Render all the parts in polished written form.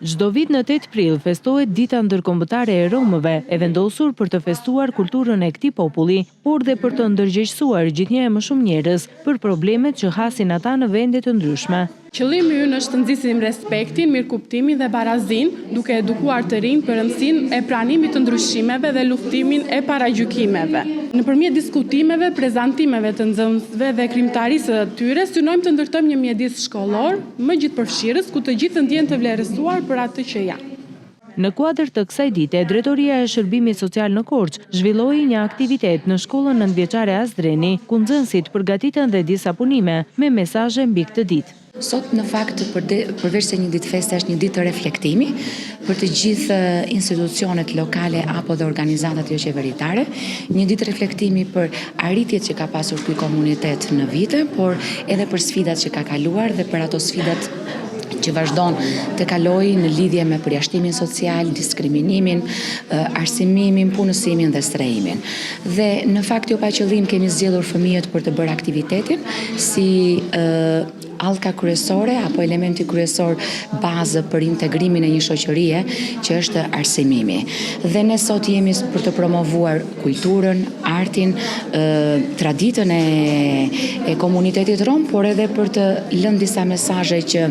Çdo vit në 8 prill festohet Dita Ndërkombëtare e Romëve, e vendosur për të festuar kulturën e këtij populli, por dhe për të ndërgjegjësuar gjithnjë më shumë njerëz për problemet që hasin ata në vende të ndryshme. Qëllimi ynë është të nxisim respektin, mirëkuptimin dhe barazinë, duke edukuar të rinj për rëndësinë e pranimit të ndryshimeve dhe luftimin e paragjykimeve. Nëpërmjet diskutimeve, prezantimeve të nxënësve dhe krijimtarisë së tyre, synojmë të ndërtojmë një mjedis shkollor më gjithëpërfshirës ku të gjithë të ndjehen të vlerësuar për atë që janë. Në kuadër të kësaj dite, Drejtoria e Shërbimit Social në Korçë zhvilloi një aktivitet në shkollën nëntëvjeçare Azdreni, ku nxënësit përgatitën dhe disa punime me mesazhe mbi këtë ditë. Sot në fakt përveç se një ditë feste është një ditë të reflektimi për të gjithë institucionet lokale apo dhe organizatat jo qeveritare, një ditë reflektimi për arritjet që ka pasur ky komunitet në vite, por edhe për sfidat që ka kaluar dhe për ato sfidat që vazhdon të kalojë në lidhje me përjashtimin social, diskriminimin, arsimimin, punësimin dhe strehimin. Dhe në fakt jo pa qëllim kemi zgjedhur fëmijët për të bërë aktivitetin si allka kryesore apo elementi kryesor bazë për integrimin e një shoqërie që është arsimimi. Dhe ne sot jemi për të promovuar kulturën, artin, traditën e komunitetit rom, por edhe për të lënë disa mesazhe që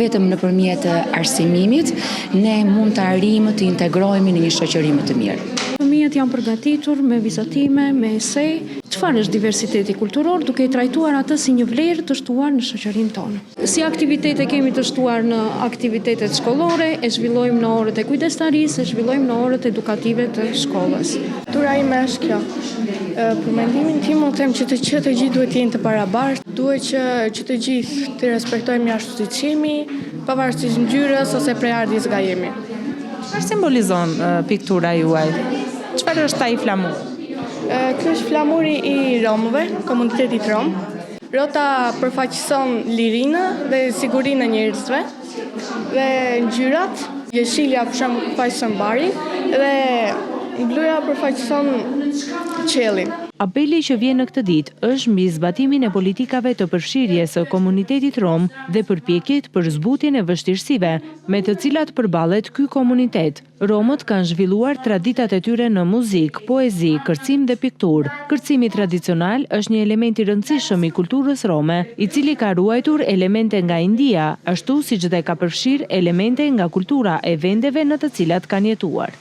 vetëm nëpërmjet arsimimit ne mund të arrijmë të integrohemi në një shoqëri më të mirë. Fëmijët janë përgatitur me vizatime, me esej, çfarë është diversiteti kulturor, duke i trajtuar atë si një vlerë të shtuar në shoqërinë tonë. Si aktivitete kemi të shtuar në aktivitetet shkollore, e zhvillojmë në orët e kujdestarisë, e zhvillojmë në orët edukative të shkollës. Kultura ime është kjo. Për mendimin tim, unë them që të gjithë duhet të jenë të barabartë, duhet që të gjithë të respektojmë jashtësiqimi, pavarësisht ngjyrës ose prejardhjes nga jemi. Çfarë simbolizon piktura juaj? Çfarë është ai flamur? Ky është flamuri i Romëve, komunitetit rom. Rrota përfaqëson lirinë dhe sigurinë e njerëzve. Dhe ngjyrat, jeshilja për shembull përfaqëson barin dhe bluja përfaqëson qiellin. Apeli që vjen në këtë ditë është mbi zbatimin e politikave të përfshirjes së komunitetit rom dhe përpjekjet për zbutjen e vështirësive me të cilat përballet ky komunitet. Romët kanë zhvilluar traditat e tyre në muzikë, poezi, kërcim dhe pikturë. Kërcimi tradicional është një element i rëndësishëm i kulturës rome, i cili ka ruajtur elemente nga India, ashtu siç dhe ka përfshirë elemente nga kultura e vendeve në të cilat kanë jetuar.